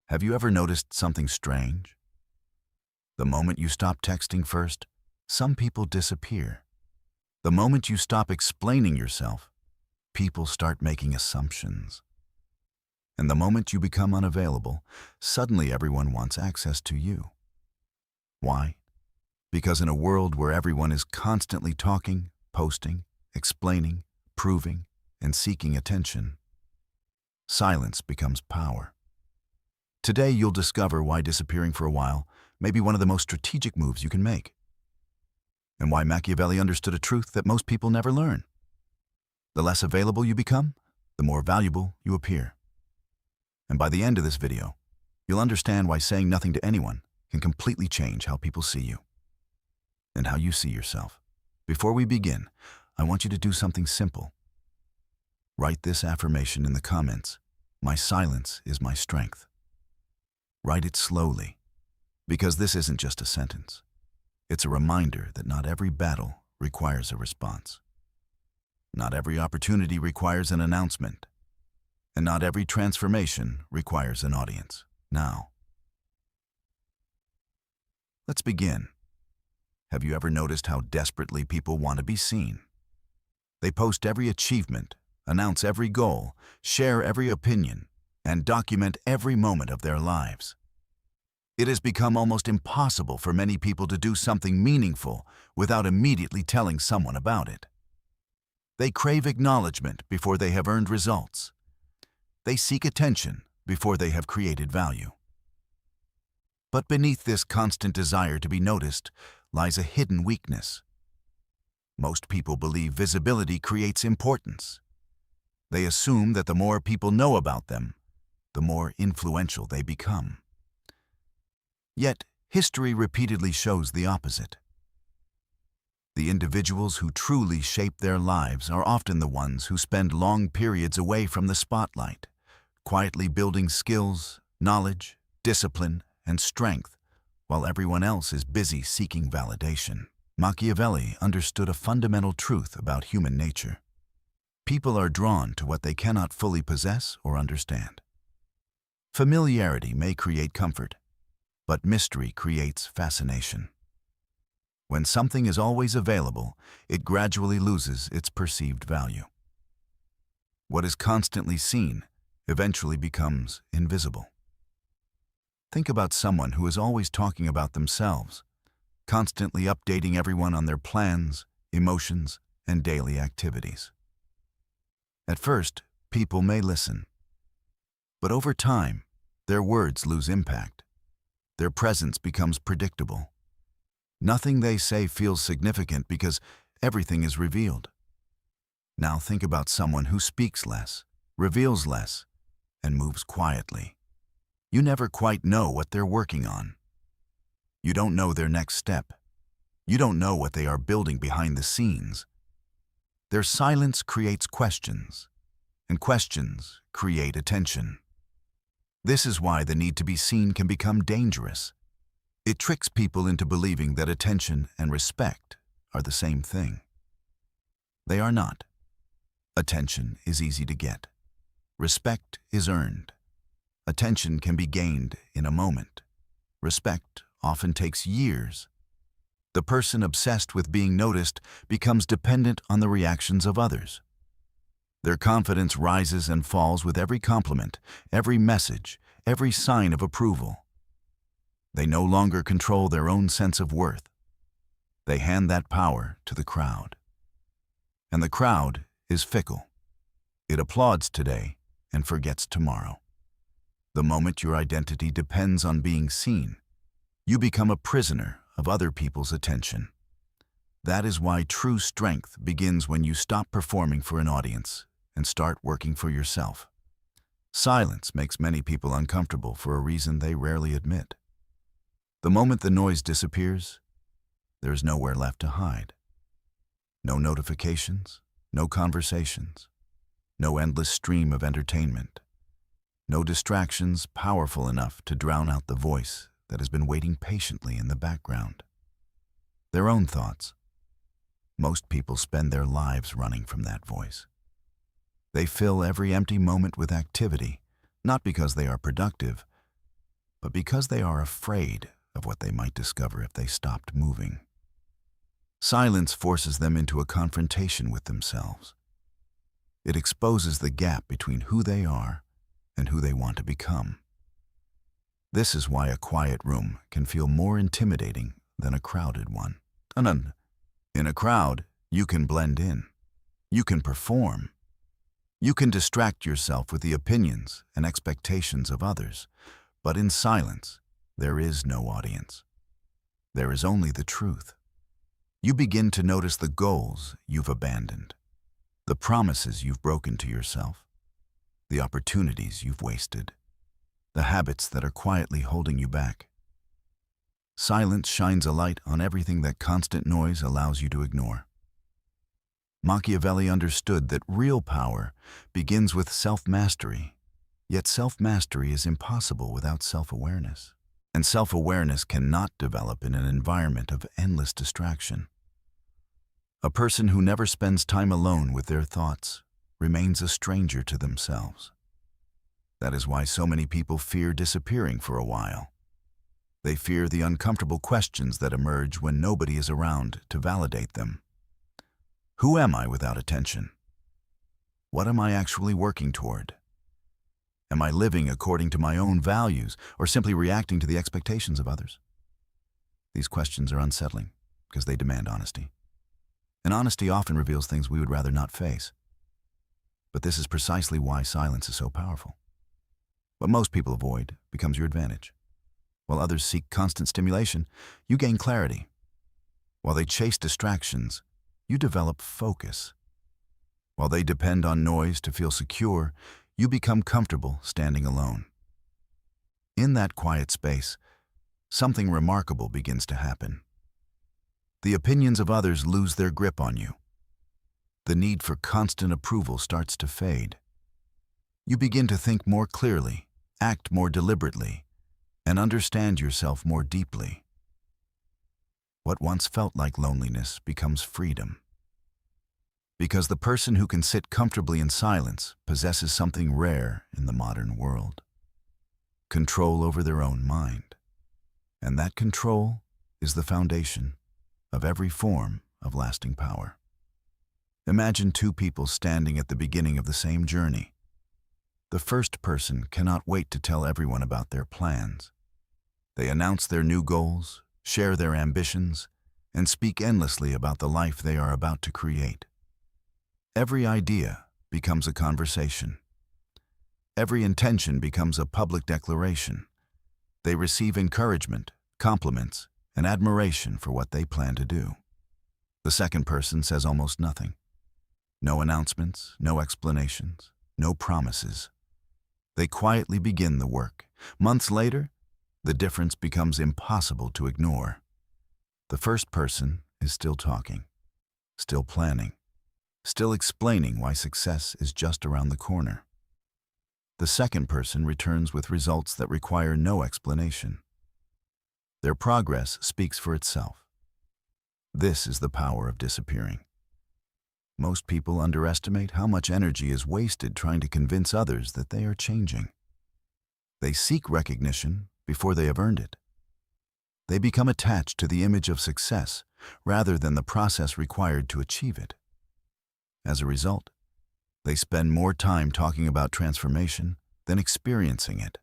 Have you ever noticed something strange? The moment you stop texting first, some people disappear. The moment you stop explaining yourself, people start making assumptions. And the moment you become unavailable, suddenly everyone wants access to you. Why? Because in a world where everyone is constantly talking, posting, explaining, proving, and seeking attention, silence becomes power. Today, you'll discover why disappearing for a while may be one of the most strategic moves you can make, and why Machiavelli understood a truth that most people never learn. The less available you become, the more valuable you appear. And by the end of this video, you'll understand why saying nothing to anyone can completely change how people see you and how you see yourself. Before we begin, I want you to do something simple. Write this affirmation in the comments: "My silence is my strength." Write it slowly, because this isn't just a sentence. It's a reminder that not every battle requires a response. Not every opportunity requires an announcement. And not every transformation requires an audience. Now, let's begin. Have you ever noticed how desperately people want to be seen? They post every achievement, announce every goal, share every opinion, and document every moment of their lives. It has become almost impossible for many people to do something meaningful without immediately telling someone about it. They crave acknowledgement before they have earned results. They seek attention before they have created value. But beneath this constant desire to be noticed lies a hidden weakness. Most people believe visibility creates importance. They assume that the more people know about them, the more influential they become. Yet, history repeatedly shows the opposite. The individuals who truly shape their lives are often the ones who spend long periods away from the spotlight, quietly building skills, knowledge, discipline, and strength, while everyone else is busy seeking validation. Machiavelli understood a fundamental truth about human nature. People are drawn to what they cannot fully possess or understand. Familiarity may create comfort, but mystery creates fascination. When something is always available, it gradually loses its perceived value. What is constantly seen eventually becomes invisible. Think about someone who is always talking about themselves, constantly updating everyone on their plans, emotions, and daily activities. At first, people may listen. But over time, their words lose impact. Their presence becomes predictable. Nothing they say feels significant because everything is revealed. Now think about someone who speaks less, reveals less, and moves quietly. You never quite know what they're working on. You don't know their next step. You don't know what they are building behind the scenes. Their silence creates questions, and questions create attention. This is why the need to be seen can become dangerous. It tricks people into believing that attention and respect are the same thing. They are not. Attention is easy to get. Respect is earned. Attention can be gained in a moment. Respect often takes years. The person obsessed with being noticed becomes dependent on the reactions of others. Their confidence rises and falls with every compliment, every message, every sign of approval. They no longer control their own sense of worth. They hand that power to the crowd. And the crowd is fickle. It applauds today and forgets tomorrow. The moment your identity depends on being seen, you become a prisoner of other people's attention. That is why true strength begins when you stop performing for an audience and start working for yourself. Silence makes many people uncomfortable for a reason they rarely admit. The moment the noise disappears, there's nowhere left to hide. No notifications, no conversations, no endless stream of entertainment, no distractions powerful enough to drown out the voice that has been waiting patiently in the background. Their own thoughts. Most people spend their lives running from that voice. They fill every empty moment with activity, not because they are productive, but because they are afraid of what they might discover if they stopped moving. Silence forces them into a confrontation with themselves. It exposes the gap between who they are and who they want to become. This is why a quiet room can feel more intimidating than a crowded one. In a crowd, you can blend in. You can perform. You can distract yourself with the opinions and expectations of others. But in silence, there is no audience. There is only the truth. You begin to notice the goals you've abandoned, the promises you've broken to yourself, the opportunities you've wasted, the habits that are quietly holding you back. Silence shines a light on everything that constant noise allows you to ignore. Machiavelli understood that real power begins with self-mastery, yet self-mastery is impossible without self-awareness. And self-awareness cannot develop in an environment of endless distraction. A person who never spends time alone with their thoughts remains a stranger to themselves. That is why so many people fear disappearing for a while. They fear the uncomfortable questions that emerge when nobody is around to validate them. Who am I without attention? What am I actually working toward? Am I living according to my own values or simply reacting to the expectations of others? These questions are unsettling because they demand honesty. And honesty often reveals things we would rather not face. But this is precisely why silence is so powerful. What most people avoid becomes your advantage. While others seek constant stimulation, you gain clarity. While they chase distractions, you develop focus. While they depend on noise to feel secure, you become comfortable standing alone. In that quiet space, something remarkable begins to happen. The opinions of others lose their grip on you. The need for constant approval starts to fade. You begin to think more clearly, act more deliberately, and understand yourself more deeply. What once felt like loneliness becomes freedom. Because the person who can sit comfortably in silence possesses something rare in the modern world: control over their own mind. And that control is the foundation of every form of lasting power. Imagine two people standing at the beginning of the same journey. The first person cannot wait to tell everyone about their plans. They announce their new goals, share their ambitions, and speak endlessly about the life they are about to create. Every idea becomes a conversation. Every intention becomes a public declaration. They receive encouragement, compliments, and admiration for what they plan to do. The second person says almost nothing. No announcements, no explanations, no promises. They quietly begin the work. Months later, the difference becomes impossible to ignore. The first person is still talking, still planning, still explaining why success is just around the corner. The second person returns with results that require no explanation. Their progress speaks for itself. This is the power of disappearing. Most people underestimate how much energy is wasted trying to convince others that they are changing. They seek recognition before they have earned it. They become attached to the image of success rather than the process required to achieve it. As a result, they spend more time talking about transformation than experiencing it.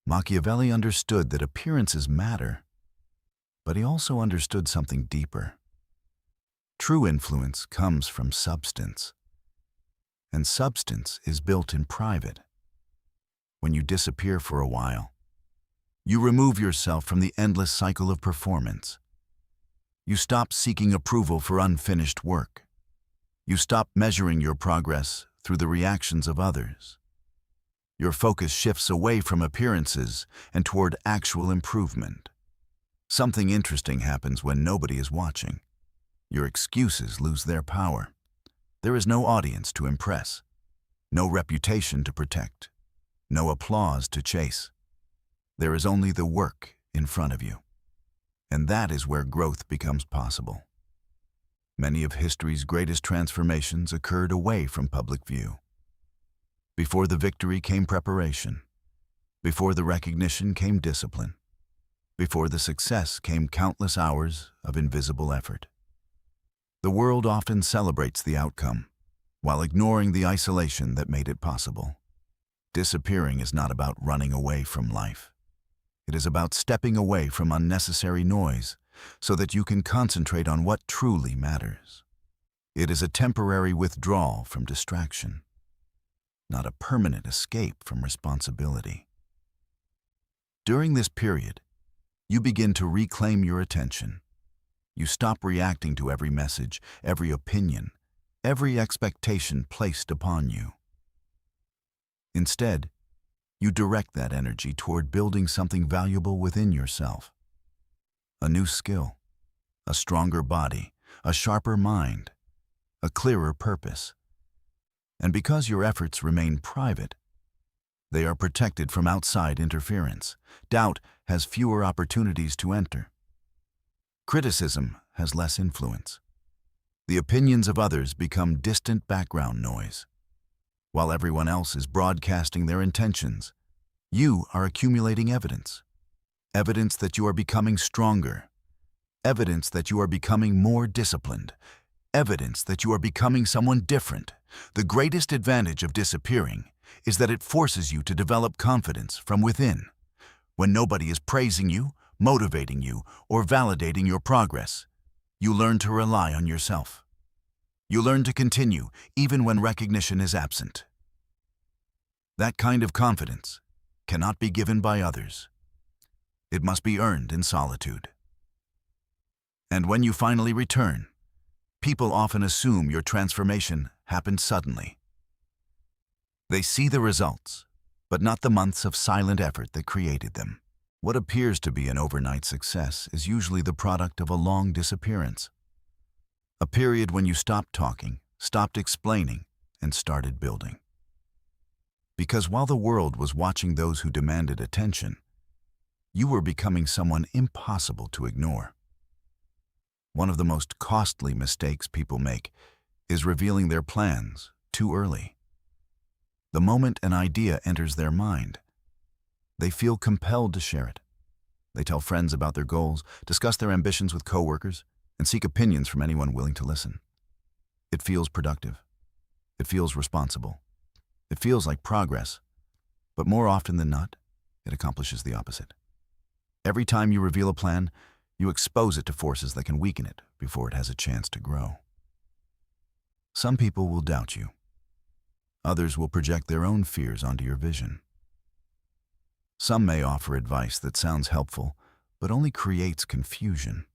Machiavelli understood that appearances matter, but he also understood something deeper. True influence comes from substance, and substance is built in private. When you disappear for a while, you remove yourself from the endless cycle of performance. You stop seeking approval for unfinished work. You stop measuring your progress through the reactions of others. Your focus shifts away from appearances and toward actual improvement. Something interesting happens when nobody is watching. Your excuses lose their power. There is no audience to impress, no reputation to protect, no applause to chase. There is only the work in front of you. And that is where growth becomes possible. Many of history's greatest transformations occurred away from public view. Before the victory came preparation. Before the recognition came discipline. Before the success came countless hours of invisible effort. The world often celebrates the outcome, while ignoring the isolation that made it possible. Disappearing is not about running away from life. It is about stepping away from unnecessary noise so that you can concentrate on what truly matters. It is a temporary withdrawal from distraction, not a permanent escape from responsibility. During this period, you begin to reclaim your attention. You stop reacting to every message, every opinion, every expectation placed upon you. Instead, you direct that energy toward building something valuable within yourself. A new skill, a stronger body, a sharper mind, a clearer purpose. And because your efforts remain private, they are protected from outside interference. Doubt has fewer opportunities to enter. Criticism has less influence. The opinions of others become distant background noise. While everyone else is broadcasting their intentions, you are accumulating evidence. Evidence that you are becoming stronger. Evidence that you are becoming more disciplined. Evidence that you are becoming someone different. The greatest advantage of disappearing is that it forces you to develop confidence from within. When nobody is praising you, motivating you, or validating your progress, you learn to rely on yourself. You learn to continue even when recognition is absent. That kind of confidence cannot be given by others. It must be earned in solitude. And when you finally return, people often assume your transformation happened suddenly. They see the results, but not the months of silent effort that created them. What appears to be an overnight success is usually the product of a long disappearance. A period when you stopped talking, stopped explaining, and started building. Because while the world was watching those who demanded attention, you were becoming someone impossible to ignore. One of the most costly mistakes people make is revealing their plans too early. The moment an idea enters their mind, they feel compelled to share it. They tell friends about their goals, discuss their ambitions with coworkers, and seek opinions from anyone willing to listen. It feels productive. It feels responsible. It feels like progress, but more often than not, it accomplishes the opposite. Every time you reveal a plan, you expose it to forces that can weaken it before it has a chance to grow. Some people will doubt you. Others will project their own fears onto your vision. Some may offer advice that sounds helpful, but only creates confusion.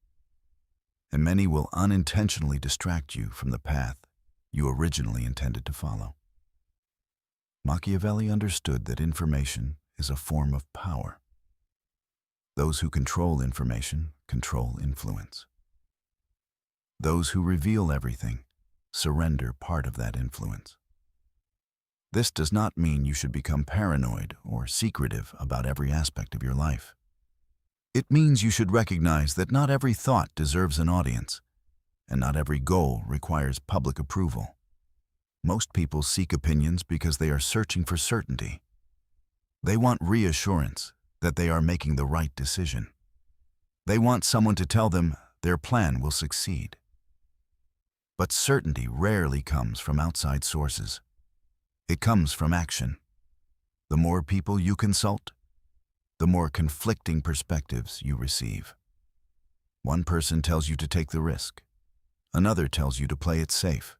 And many will unintentionally distract you from the path you originally intended to follow. Machiavelli understood that information is a form of power. Those who control information control influence. Those who reveal everything surrender part of that influence. This does not mean you should become paranoid or secretive about every aspect of your life. It means you should recognize that not every thought deserves an audience, and not every goal requires public approval. Most people seek opinions because they are searching for certainty. They want reassurance that they are making the right decision. They want someone to tell them their plan will succeed. But certainty rarely comes from outside sources. It comes from action. The more people you consult, the more conflicting perspectives you receive. One person tells you to take the risk. Another tells you to play it safe.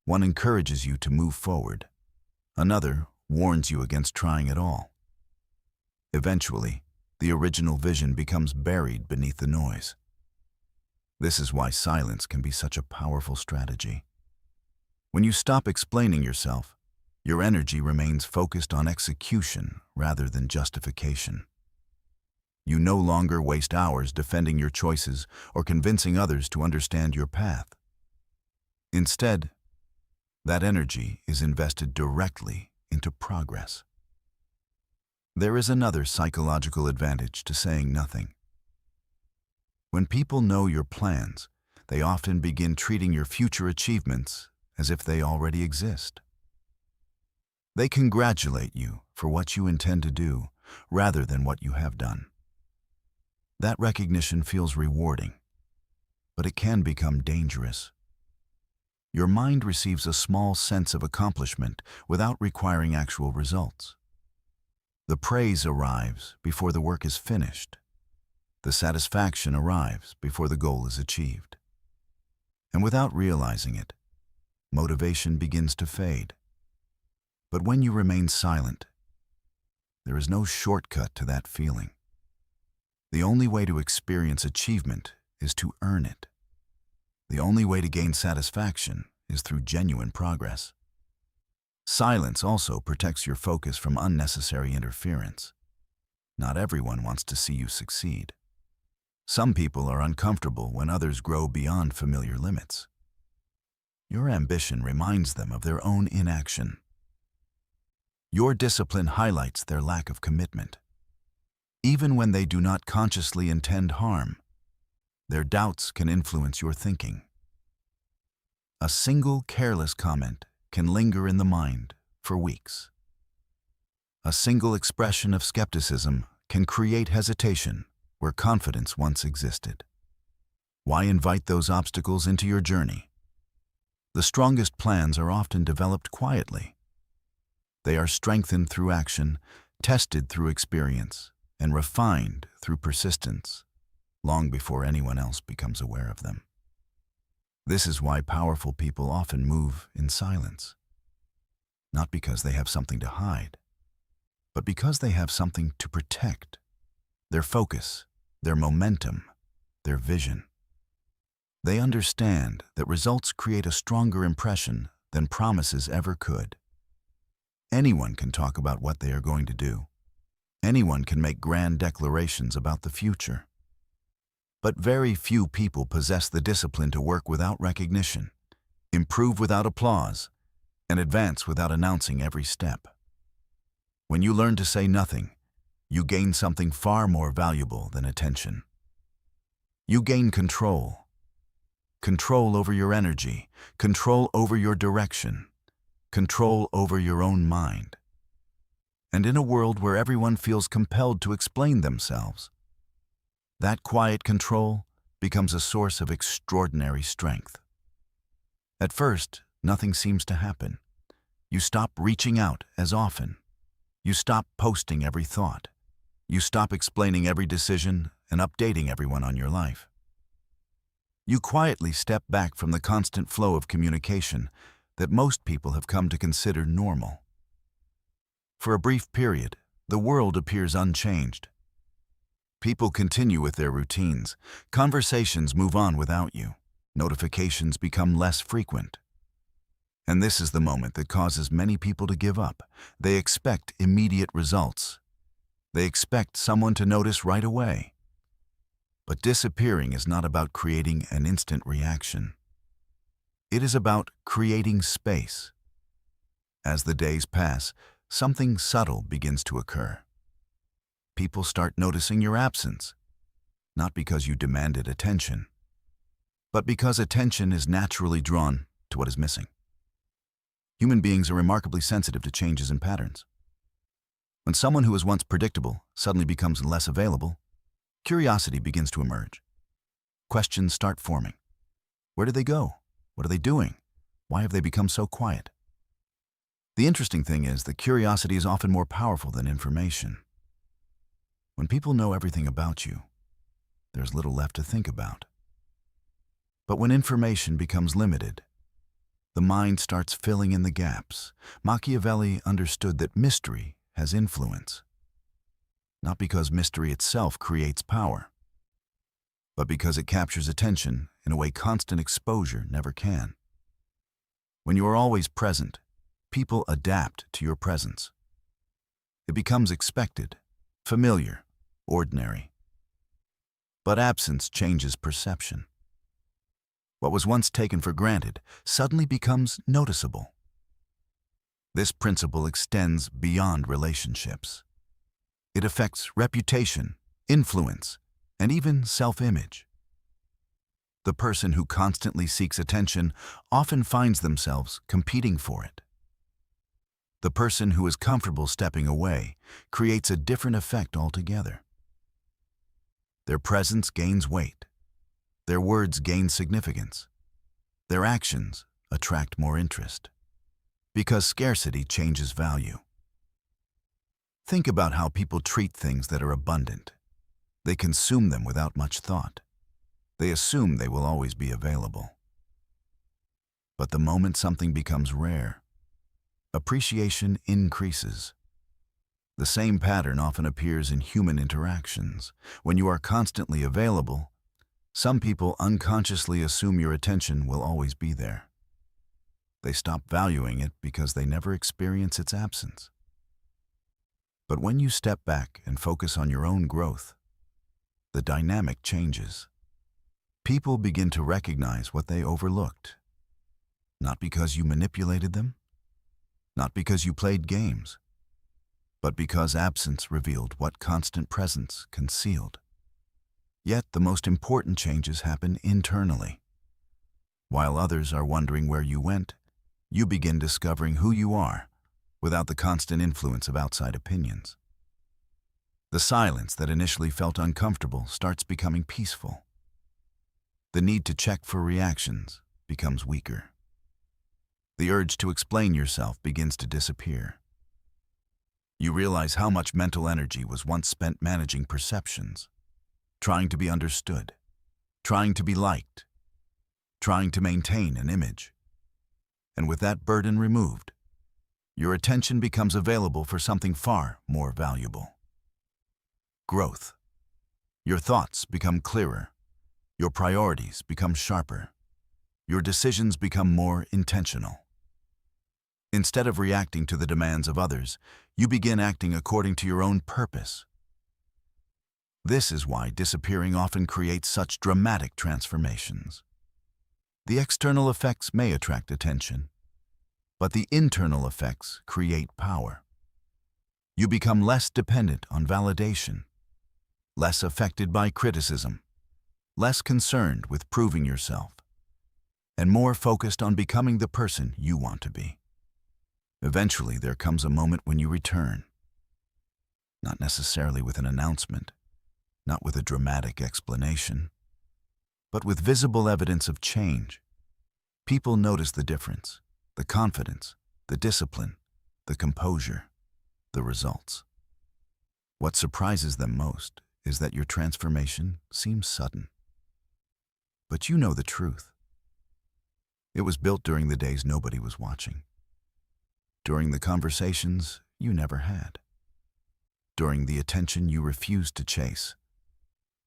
One encourages you to move forward. Another warns you against trying at all. Eventually, the original vision becomes buried beneath the noise. This is why silence can be such a powerful strategy. When you stop explaining yourself, your energy remains focused on execution rather than justification. You no longer waste hours defending your choices or convincing others to understand your path. Instead, that energy is invested directly into progress. There is another psychological advantage to saying nothing. When people know your plans, they often begin treating your future achievements as if they already exist. They congratulate you for what you intend to do, rather than what you have done. That recognition feels rewarding, but it can become dangerous. Your mind receives a small sense of accomplishment without requiring actual results. The praise arrives before the work is finished. The satisfaction arrives before the goal is achieved. And without realizing it, motivation begins to fade. But when you remain silent, there is no shortcut to that feeling. The only way to experience achievement is to earn it. The only way to gain satisfaction is through genuine progress. Silence also protects your focus from unnecessary interference. Not everyone wants to see you succeed. Some people are uncomfortable when others grow beyond familiar limits. Your ambition reminds them of their own inaction. Your discipline highlights their lack of commitment. Even when they do not consciously intend harm, their doubts can influence your thinking. A single careless comment can linger in the mind for weeks. A single expression of skepticism can create hesitation where confidence once existed. Why invite those obstacles into your journey? The strongest plans are often developed quietly. They are strengthened through action, tested through experience, and refined through persistence, long before anyone else becomes aware of them. This is why powerful people often move in silence. Not because they have something to hide, but because they have something to protect. Their focus, their momentum, their vision. They understand that results create a stronger impression than promises ever could. Anyone can talk about what they are going to do. Anyone can make grand declarations about the future. But very few people possess the discipline to work without recognition, improve without applause, and advance without announcing every step. When you learn to say nothing, you gain something far more valuable than attention. You gain control. Control over your energy, control over your direction, control over your own mind. And in a world where everyone feels compelled to explain themselves, that quiet control becomes a source of extraordinary strength. At first, nothing seems to happen. You stop reaching out as often. You stop posting every thought. You stop explaining every decision and updating everyone on your life. You quietly step back from the constant flow of communication that most people have come to consider normal. For a brief period, the world appears unchanged. People continue with their routines. Conversations move on without you. Notifications become less frequent. And this is the moment that causes many people to give up. They expect immediate results. They expect someone to notice right away. But disappearing is not about creating an instant reaction. It is about creating space. As the days pass, something subtle begins to occur. People start noticing your absence, not because you demanded attention, but because attention is naturally drawn to what is missing. Human beings are remarkably sensitive to changes and patterns. When someone who was once predictable suddenly becomes less available, curiosity begins to emerge. Questions start forming. Where did they go? What are they doing? Why have they become so quiet? The interesting thing is that curiosity is often more powerful than information. When people know everything about you, there's little left to think about. But when information becomes limited, the mind starts filling in the gaps. Machiavelli understood that mystery has influence. Not because mystery itself creates power, but because it captures attention in a way constant exposure never can. When you are always present, people adapt to your presence. It becomes expected, familiar, ordinary. But absence changes perception. What was once taken for granted suddenly becomes noticeable. This principle extends beyond relationships. It affects reputation, influence, and even self-image. The person who constantly seeks attention often finds themselves competing for it. The person who is comfortable stepping away creates a different effect altogether. Their presence gains weight. Their words gain significance. Their actions attract more interest. Because scarcity changes value. Think about how people treat things that are abundant. They consume them without much thought. They assume they will always be available. But the moment something becomes rare, appreciation increases. The same pattern often appears in human interactions. When you are constantly available, some people unconsciously assume your attention will always be there. They stop valuing it because they never experience its absence. But when you step back and focus on your own growth, the dynamic changes. People begin to recognize what they overlooked. Not because you manipulated them, not because you played games, but because absence revealed what constant presence concealed. Yet the most important changes happen internally. While others are wondering where you went, you begin discovering who you are without the constant influence of outside opinions. The silence that initially felt uncomfortable starts becoming peaceful. The need to check for reactions becomes weaker. The urge to explain yourself begins to disappear. You realize how much mental energy was once spent managing perceptions, trying to be understood, trying to be liked, trying to maintain an image. And with that burden removed, your attention becomes available for something far more valuable. Growth. Your thoughts become clearer. Your priorities become sharper. Your decisions become more intentional. Instead of reacting to the demands of others, you begin acting according to your own purpose. This is why disappearing often creates such dramatic transformations. The external effects may attract attention, but the internal effects create power. You become less dependent on validation, less affected by criticism, less concerned with proving yourself, and more focused on becoming the person you want to be. Eventually, there comes a moment when you return. Not necessarily with an announcement, not with a dramatic explanation, but with visible evidence of change. People notice the difference, the confidence, the discipline, the composure, the results. What surprises them most is that your transformation seems sudden. But you know the truth. It was built during the days nobody was watching. During the conversations you never had. During the attention you refused to chase.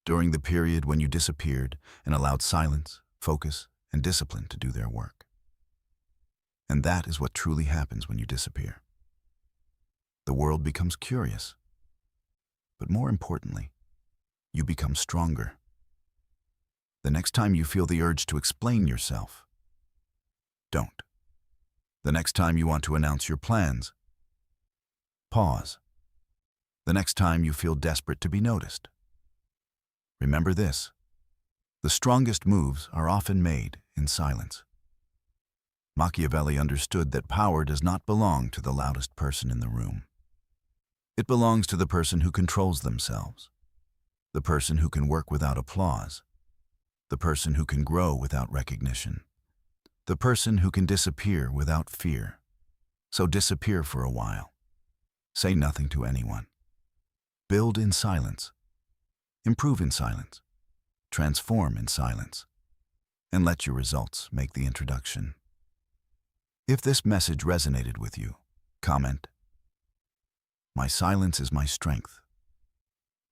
During the period when you disappeared and allowed silence, focus, and discipline to do their work. And that is what truly happens when you disappear. The world becomes curious. But more importantly, you become stronger. The next time you feel the urge to explain yourself, don't. The next time you want to announce your plans, pause. The next time you feel desperate to be noticed, remember this: the strongest moves are often made in silence. Machiavelli understood that power does not belong to the loudest person in the room. It belongs to the person who controls themselves, the person who can work without applause, the person who can grow without recognition, the person who can disappear without fear. So disappear for a while. Say nothing to anyone. Build in silence. Improve in silence. Transform in silence. And let your results make the introduction. If this message resonated with you, comment, "My silence is my strength."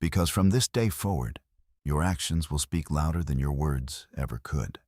Because from this day forward, your actions will speak louder than your words ever could.